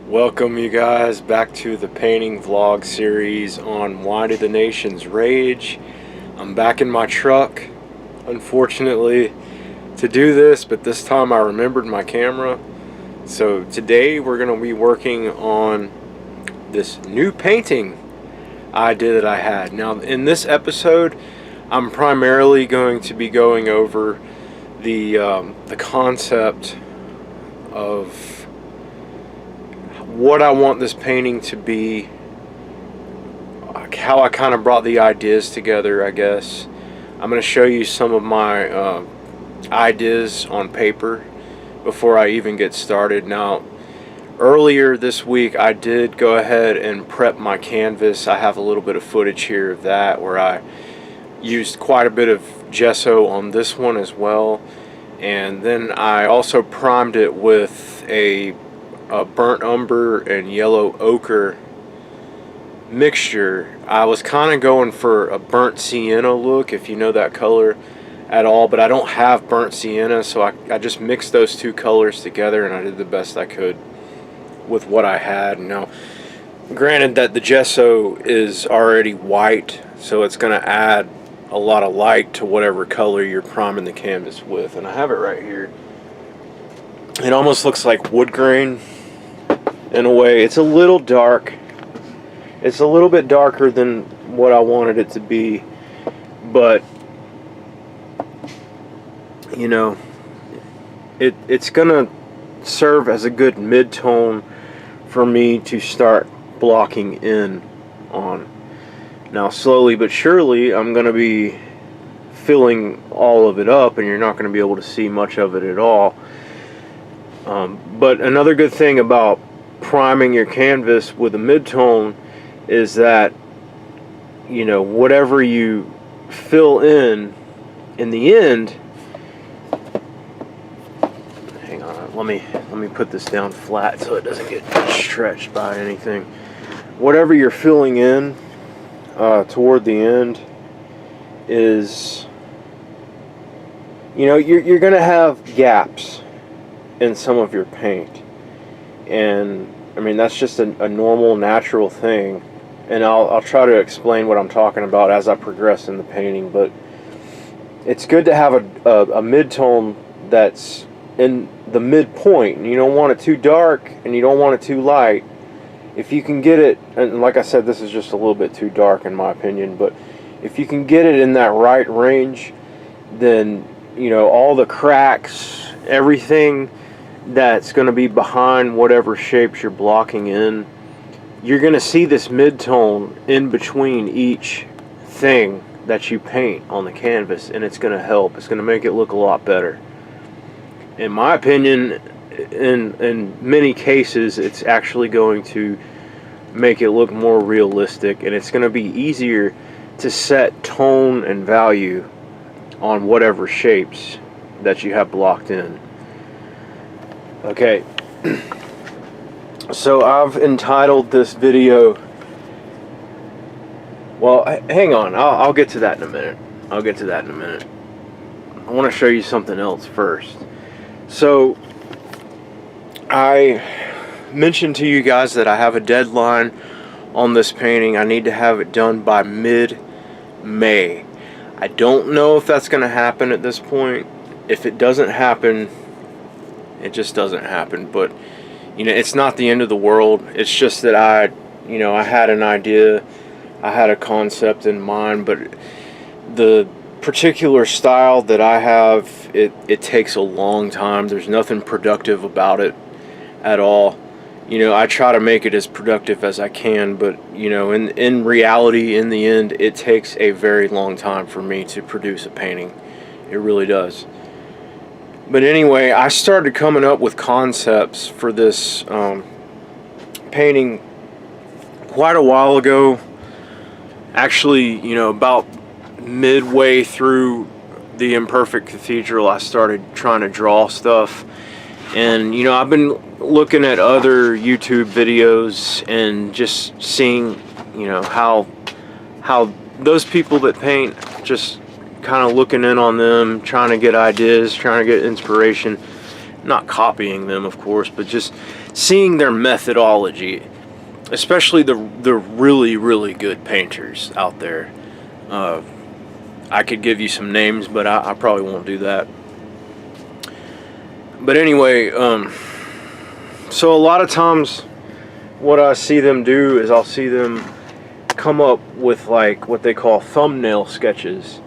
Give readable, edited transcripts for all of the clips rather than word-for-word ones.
Welcome you guys back to the painting vlog series on Why Did the Nations Rage. I'm back in my truck, unfortunately, to do this, but this time I remembered my camera. So today we're going to be working on this new painting idea that I had. Now in this episode, I'm primarily going to be going over the concept of what I want this painting to be, how I kind of brought the ideas together, I guess. I'm going to show you some of my ideas on paper before I even get started. Now, earlier this week I did go ahead and prep my canvas. I have a little bit of footage here of that where I used quite a bit of gesso on this one as well. And then I also primed it with a burnt umber and yellow ochre mixture. I was kind of going for a burnt sienna look, if you know that color at all, but I don't have burnt sienna, so I just mixed those two colors together and I did the best I could with what I had. Now, granted that the gesso is already white, so it's going to add a lot of light to whatever color you're priming the canvas with, and I have it right here. It almost looks like wood grain in a way. It's a little dark. It's a little bit darker than what I wanted it to be, but you know, it's gonna serve as a good mid-tone for me to start blocking in on. Now slowly but surely I'm gonna be filling all of it up and you're not gonna be able to see much of it at all. But another good thing about priming your canvas with a mid-tone is that, you know, whatever you fill in the end, hang on, let me put this down flat so it doesn't get stretched by anything. Whatever you're filling in toward the end is, you know, you're gonna have gaps in some of your paint, and I mean that's just a normal, natural thing, and I'll try to explain what I'm talking about as I progress in the painting. But it's good to have a mid-tone that's in the midpoint. You don't want it too dark and you don't want it too light. If you can get it, and like I said, this is just a little bit too dark in my opinion, but if you can get it in that right range, then, you know, all the cracks, everything that's going to be behind whatever shapes you're blocking in, you're going to see this mid-tone in between each thing that you paint on the canvas, and it's going to help. It's going to make it look a lot better. In my opinion, in many cases, it's actually going to make it look more realistic, and it's going to be easier to set tone and value on whatever shapes that you have blocked in. Okay, so I've entitled this video, well, hang on, I'll get to that in a minute. I want to show you something else first. So I mentioned to you guys that I have a deadline on this painting. I need to have it done by mid-May. I don't know if that's going to happen at this point. If it doesn't happen, it just doesn't happen. But, you know, it's not the end of the world. It's just that I had an idea, I had a concept in mind, but the particular style that I have, it takes a long time. There's nothing productive about it at all. You know, I try to make it as productive as I can, but, you know, in reality, in the end, it takes a very long time for me to produce a painting. It really does. But anyway, I started coming up with concepts for this painting quite a while ago. Actually, you know, about midway through the Imperfect Cathedral, I started trying to draw stuff. And, you know, I've been looking at other YouTube videos and just seeing, you know, how those people that paint, just kind of looking in on them, trying to get ideas, trying to get inspiration. not copying them, of course, but just seeing their methodology, especially the really, really good painters out there. I could give you some names, but I probably won't do that. But anyway, so a lot of times what I see them do is I'll see them come up with like what they call thumbnail sketches,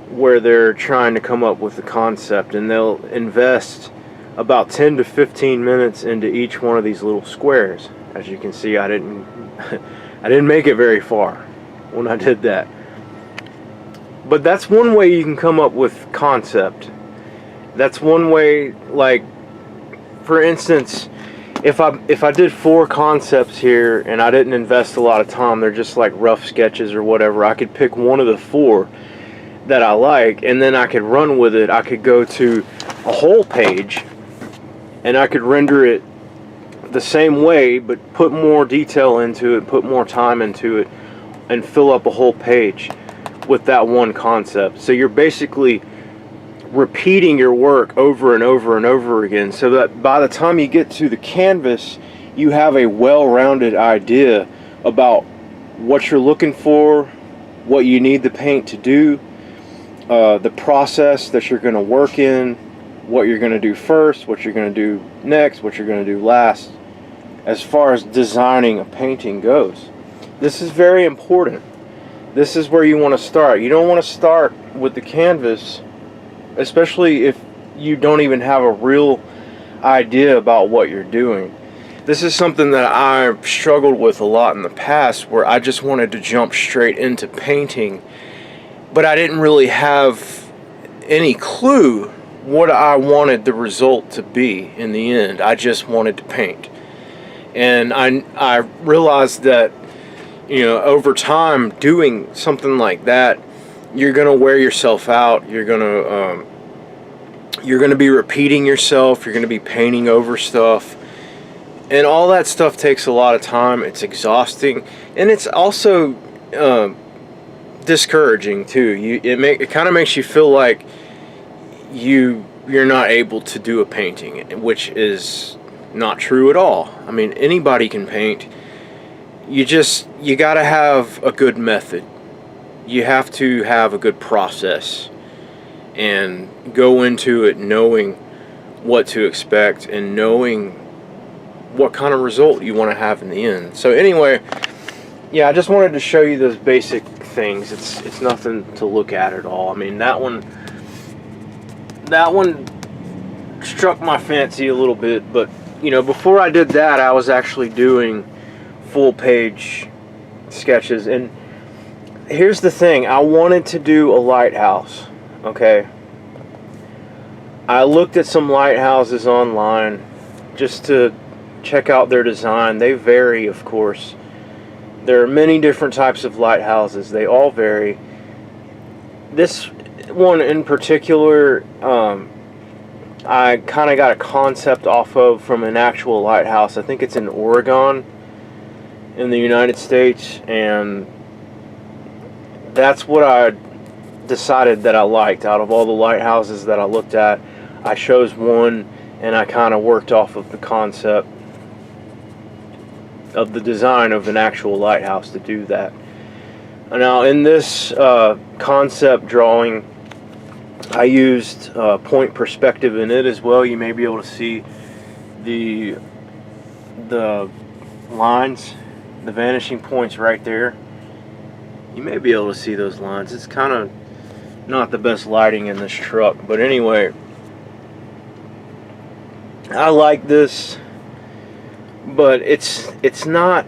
where they're trying to come up with the concept, and they'll invest about 10 to 15 minutes into each one of these little squares. As you can see, I didn't make it very far when I did that. But that's one way you can come up with concept. That's one way. Like, for instance, if I did 4 concepts here and I didn't invest a lot of time, they're just like rough sketches or whatever, I could pick one of the 4 that I like, and then I could run with it. I could go to a whole page and I could render it the same way, but put more detail into it, put more time into it, and fill up a whole page with that one concept. So you're basically repeating your work over and over and over again, so that by the time you get to the canvas, you have a well-rounded idea about what you're looking for, what you need the paint to do, the process that you're going to work in, what you're going to do first, what you're going to do next, what you're going to do last, as far as designing a painting goes. This is very important. This is where you want to start. You don't want to start with the canvas, especially if you don't even have a real idea about what you're doing. This is something that I've struggled with a lot in the past, where I just wanted to jump straight into painting, but I didn't really have any clue what I wanted the result to be in the end. I just wanted to paint. And I realized that, you know, over time doing something like that, you're going to wear yourself out. You're going to be repeating yourself. You're going to be painting over stuff. And all that stuff takes a lot of time. It's exhausting. And it's also discouraging too. It kind of makes you feel like you're not able to do a painting, which is not true at all. I mean, anybody can paint. You got to have a good method. You have to have a good process and go into it knowing what to expect and knowing what kind of result you want to have in the end. So anyway, yeah, I just wanted to show you those basic things. It's nothing to look at all. I mean, that one struck my fancy a little bit, but you know, before I did that, I was actually doing full page sketches. And here's the thing, I wanted to do a lighthouse. Okay, I looked at some lighthouses online just to check out their design. They vary, of course. There are many different types of lighthouses. They all vary. This one in particular, I kind of got a concept off of from an actual lighthouse. I think it's in Oregon in the United States, and that's what I decided that I liked. Out of all the lighthouses that I looked at, I chose one, and I kind of worked off of the concept of the design of an actual lighthouse to do that. Now in this concept drawing, I used point perspective in it as well. You may be able to see the lines, the vanishing points right there. You may be able to see those lines. It's kind of not the best lighting in this truck, but anyway, I like this, but it's not,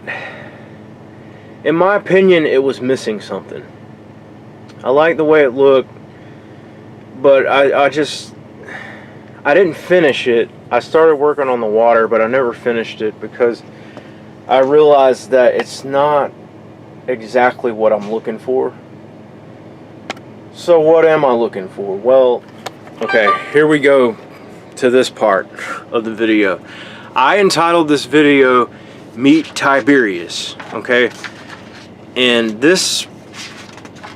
in my opinion, it was missing something. I like the way it looked, but I didn't finish it. I started working on the water, but I never finished it because I realized that it's not exactly what I'm looking for. So what am I looking for? Well, okay, here we go to this part of the video. I entitled this video Meet Tiberius, okay? And this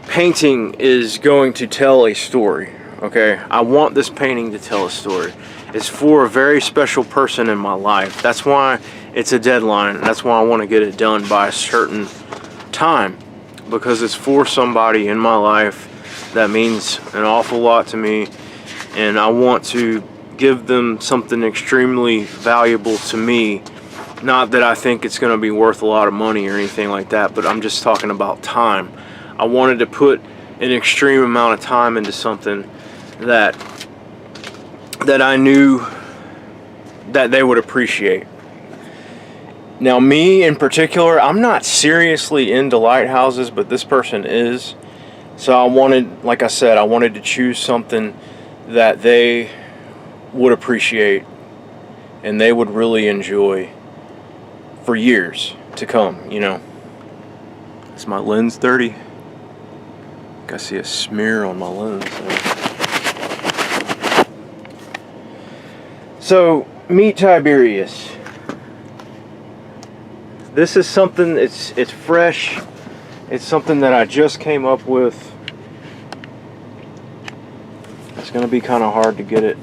painting is going to tell a story, okay? I want this painting to tell a story. is for a very special person in my life. That's why it's a deadline. That's why I want to get it done by a certain time, because it's for somebody in my life that means an awful lot to me, and I want to give them something extremely valuable to me. Not that I think it's going to be worth a lot of money or anything like that, but I'm just talking about time. I wanted to put an extreme amount of time into something that I knew that they would appreciate. Now, me in particular, I'm not seriously into lighthouses, but this person is. So I wanted, like I said, I wanted to choose something that they would appreciate and they would really enjoy for years to come, you know. Is my lens dirty? I see a smear on my lens. So, meet Tiberius. This is something, it's fresh. It's something that I just came up with. It's going to be kind of hard to get it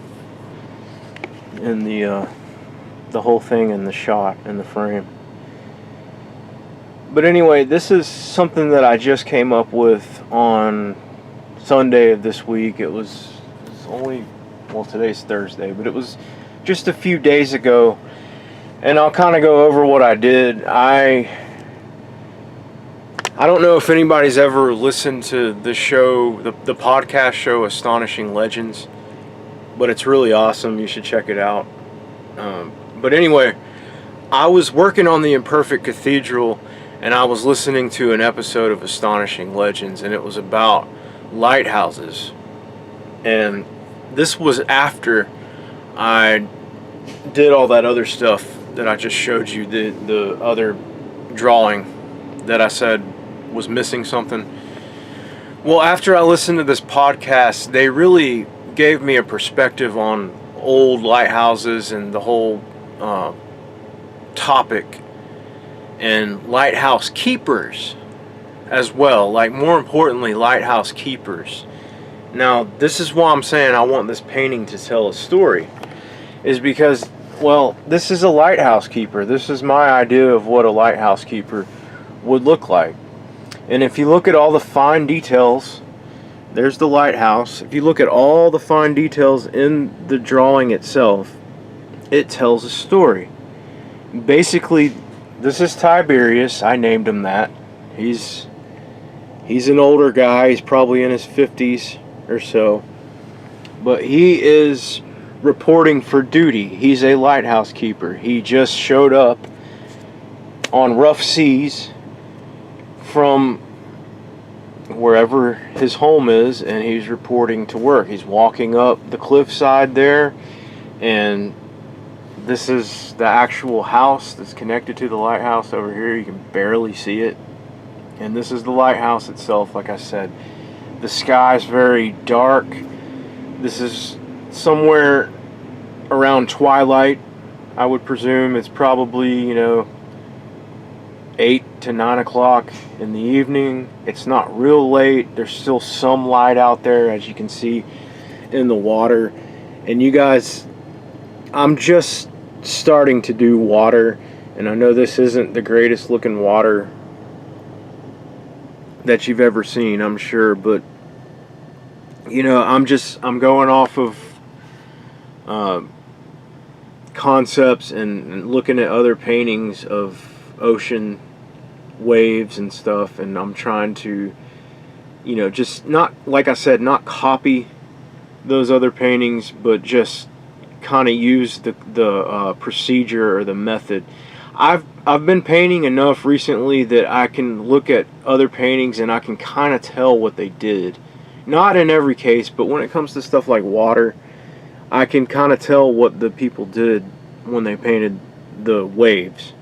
in the whole thing in the shot, in the frame. But anyway, this is something that I just came up with on Sunday of this week. It was only, well, today's Thursday, but it was just a few days ago. And I'll kind of go over what I did. I don't know if anybody's ever listened to the show, the podcast show Astonishing Legends, but it's really awesome. You should check it out. But anyway, I was working on the Imperfect Cathedral, and I was listening to an episode of Astonishing Legends, and it was about lighthouses. And this was after I did all that other stuff that I just showed you, the other drawing that I said was missing something. Well, after I listened to this podcast, they really gave me a perspective on old lighthouses and the whole topic, and lighthouse keepers as well. Like, more importantly, lighthouse keepers. Now, this is why I'm saying I want this painting to tell a story, is because, well, this is a lighthouse keeper. This is my idea of what a lighthouse keeper would look like. And if you look at all the fine details, there's the lighthouse. If you look at all the fine details in the drawing itself, it tells a story. Basically, this is Tiberius. I named him that. He's an older guy. He's probably in his 50s or so. But he is reporting for duty. He's a lighthouse keeper. He just showed up on rough seas from wherever his home is, and he's reporting to work. He's walking up the cliffside there, and this is the actual house that's connected to the lighthouse over here. You can barely see it. And this is the lighthouse itself, like I said. The sky is very dark. This is somewhere around twilight, I would presume. It's probably, 8 to 9 o'clock in the evening. It's not real late. There's still some light out there, as you can see in the water. And you guys, I'm just starting to do water, and I know this isn't the greatest looking water that you've ever seen, I'm sure, but I'm going off of concepts and looking at other paintings of ocean waves and stuff, and I'm trying to just not, like I said, not copy those other paintings, but just kind of use the procedure or the method. I've been painting enough recently that I can look at other paintings and I can kind of tell what they did. Not in every case, but when it comes to stuff like water, I can kind of tell what the people did when they painted the waves.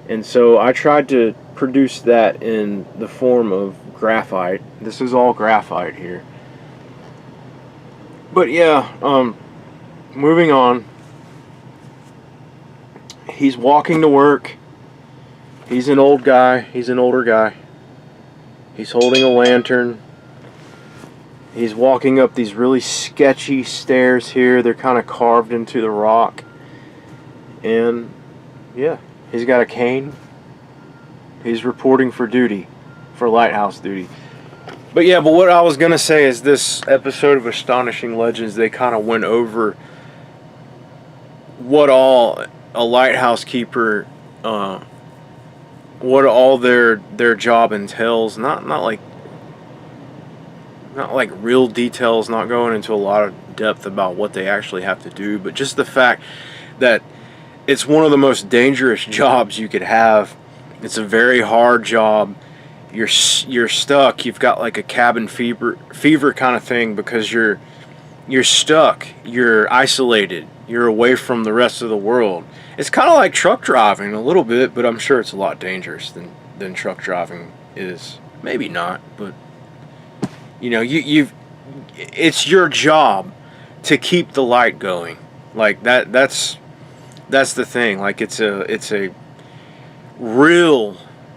And so I tried to produce that in the form of graphite. This is all graphite here. But yeah, moving on. He's walking to work. He's an old guy. He's an older guy. He's holding a lantern. He's walking up these really sketchy stairs here. They're kind of carved into the rock. And yeah, he's got a cane. He's reporting for duty, for lighthouse duty. But yeah, but what I was going to say is this episode of Astonishing Legends, they kind of went over what all a lighthouse keeper, what all their job entails. Not like real details, not going into a lot of depth about what they actually have to do, but just the fact that it's one of the most dangerous jobs you could have. It's a very hard job. You're stuck. You've got like a cabin fever kind of thing, because you're stuck. You're isolated. You're away from the rest of the world. It's kind of like truck driving a little bit, but I'm sure it's a lot dangerous than truck driving is. Maybe not, but you know, it's your job to keep the light going. Like that's the thing. Like it's a real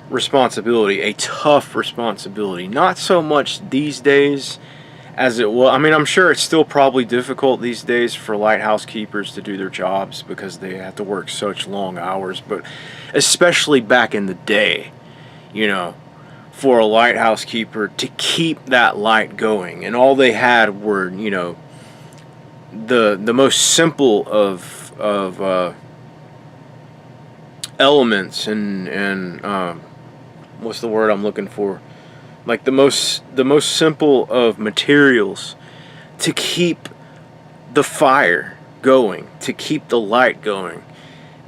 responsibility, a tough responsibility. Not so much these days as it was. I mean, I'm sure it's still probably difficult these days for lighthouse keepers to do their jobs because they have to work such long hours, but especially back in the day, you know, for a lighthouse keeper to keep that light going, and all they had were, you know, the most simple of elements and what's the word I'm looking for? Like the most simple of materials to keep the fire going, to keep the light going.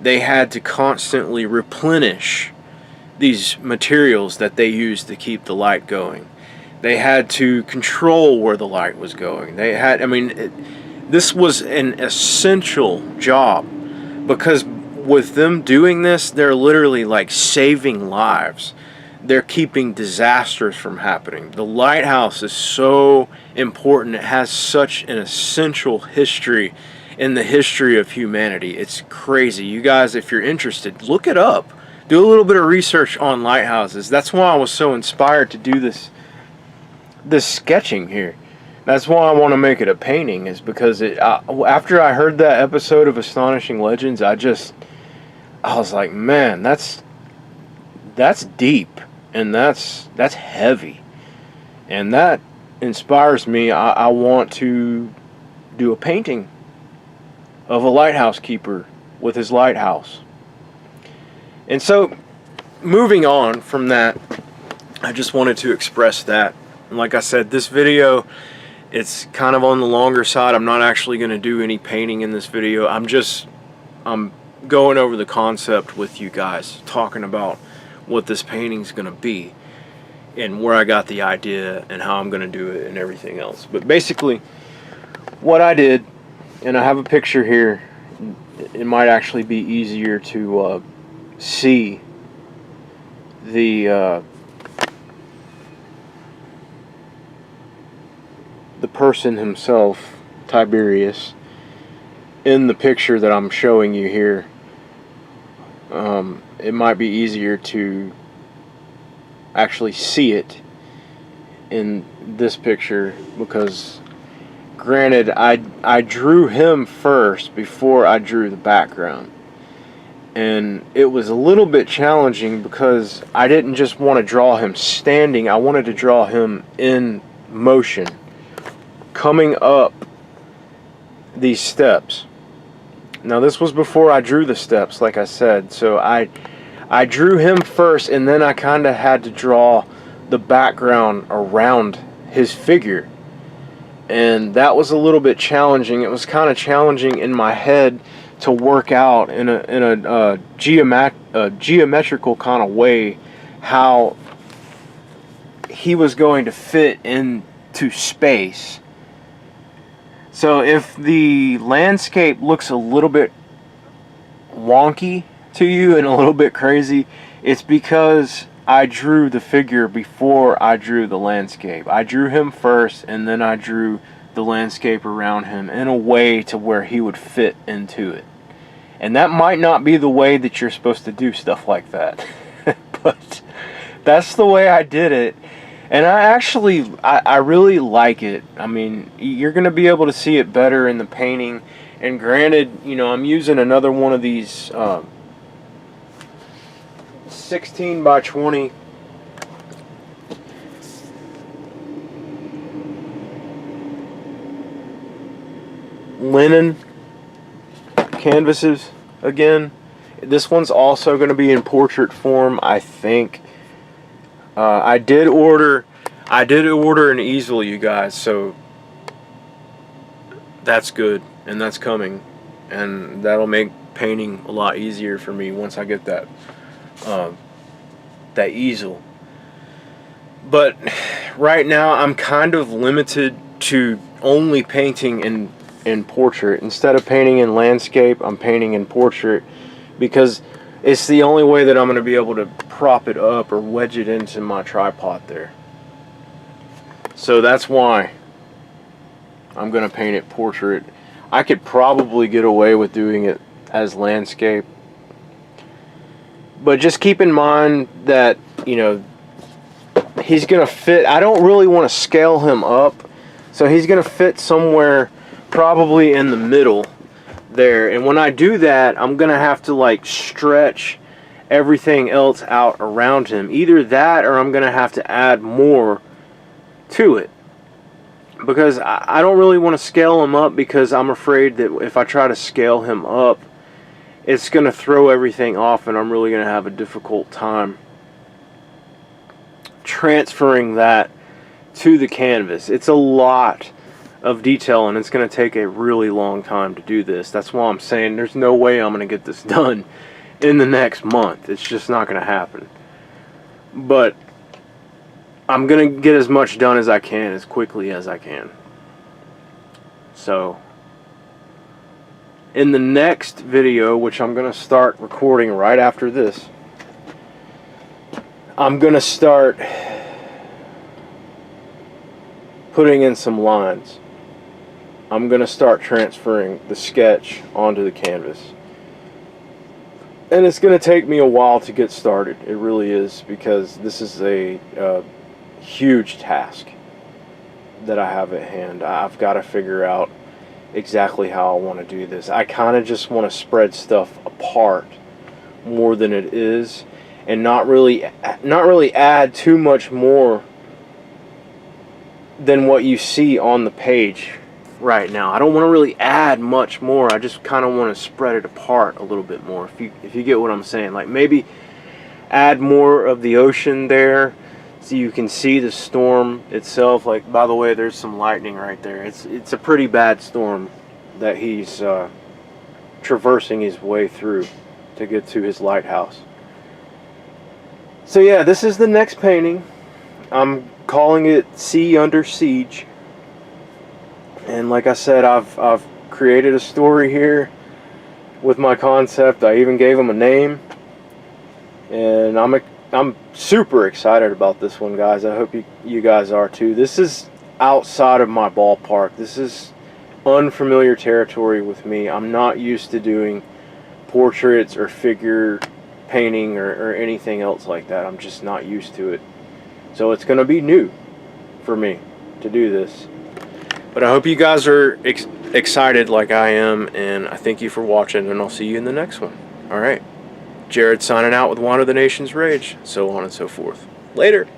They had to constantly replenish these materials that they used to keep the light going. They had to control where the light was going. They had, I mean, this was an essential job, because with them doing this, they're literally like saving lives. They're keeping disasters from happening. The lighthouse is so important. It has such an essential history in the history of humanity. It's crazy. You guys, if you're interested, look it up. Do a little bit of research on lighthouses. That's why I was so inspired to do this sketching here. That's why I want to make it a painting, is because after I heard that episode of Astonishing Legends, I was like, man, that's deep, and that's heavy, and that inspires me. I want to do a painting of a lighthouse keeper with his lighthouse. And so, moving on from that, I just wanted to express that. And like I said, this video, it's kind of on the longer side. I'm not actually going to do any painting in this video. I'm going over the concept with you guys, talking about what this painting's going to be and where I got the idea and how I'm going to do it and everything else. But basically, what I did, and I have a picture here, it might actually be easier to see the person himself, Tiberius, in the picture that I'm showing you here. It might be easier to actually see it in this picture, because granted, I drew him first before I drew the background, and it was a little bit challenging because I didn't just want to draw him standing. I wanted to draw him in motion, coming up these steps. Now, this was before I drew the steps, like I said, so I drew him first, and then I kind of had to draw the background around his figure, and that was a little bit challenging. It was kind of challenging in my head to work out in a geometrical kind of way how he was going to fit into space. So if the landscape looks a little bit wonky to you and a little bit crazy, it's because I drew the figure before I drew the landscape. I drew him first, and then I drew the landscape around him in a way to where he would fit into it. And that might not be the way that you're supposed to do stuff like that. But that's the way I did it. And I really like it. I mean, you're going to be able to see it better in the painting. And granted, you know, I'm using another one of these 16 by 20 linen canvases again. This one's also going to be in portrait form, I think. I did order an easel, you guys, so that's good, and that's coming, and that'll make painting a lot easier for me once I get that that easel. But right now I'm kind of limited to only painting in portrait. Instead of painting in landscape, I'm painting in portrait because it's the only way that I'm going to be able to prop it up or wedge it into my tripod there. So that's why I'm going to paint it portrait. I could probably get away with doing it as landscape, but just keep in mind that, you know, he's going to fit. I don't really want to scale him up, so he's going to fit somewhere probably in the middle there. And when I do that, I'm going to have to like stretch everything else out around him. Either that or I'm going to have to add more to it, because I don't really want to scale him up, because I'm afraid that if I try to scale him up, it's going to throw everything off, and I'm really going to have a difficult time transferring that to the canvas. It's a lot of detail, and it's going to take a really long time to do this. That's why I'm saying there's no way I'm going to get this done in the next month. It's just not going to happen. But I'm going to get as much done as I can, as quickly as I can. So in the next video, which I'm going to start recording right after this, I'm going to start putting in some lines. I'm going to start transferring the sketch onto the canvas. And it's going to take me a while to get started. It really is, because this is a huge task that I have at hand. I've got to figure out exactly how I want to do this. I kind of just want to spread stuff apart more than it is, and not really add too much more than what you see on the page right now. I don't want to really add much more. I just kind of want to spread it apart a little bit more, if you get what I'm saying. Like maybe add more of the ocean there so you can see the storm itself. Like, by the way, there's some lightning right there. It's a pretty bad storm that he's traversing his way through to get to his lighthouse. So yeah, this is the next painting. I'm calling it Sea Under Siege. And like I said, I've created a story here with my concept. I even gave him a name, and I'm super excited about this one, guys. I hope you guys are too. This is outside of my ballpark. This is unfamiliar territory with me. I'm not used to doing portraits or figure painting or anything else like that. I'm just not used to it. So it's going to be new for me to do this. But I hope you guys are excited like I am, and I thank you for watching, and I'll see you in the next one. Alright, Jared signing out with Wander the Nation's Rage, so on and so forth. Later!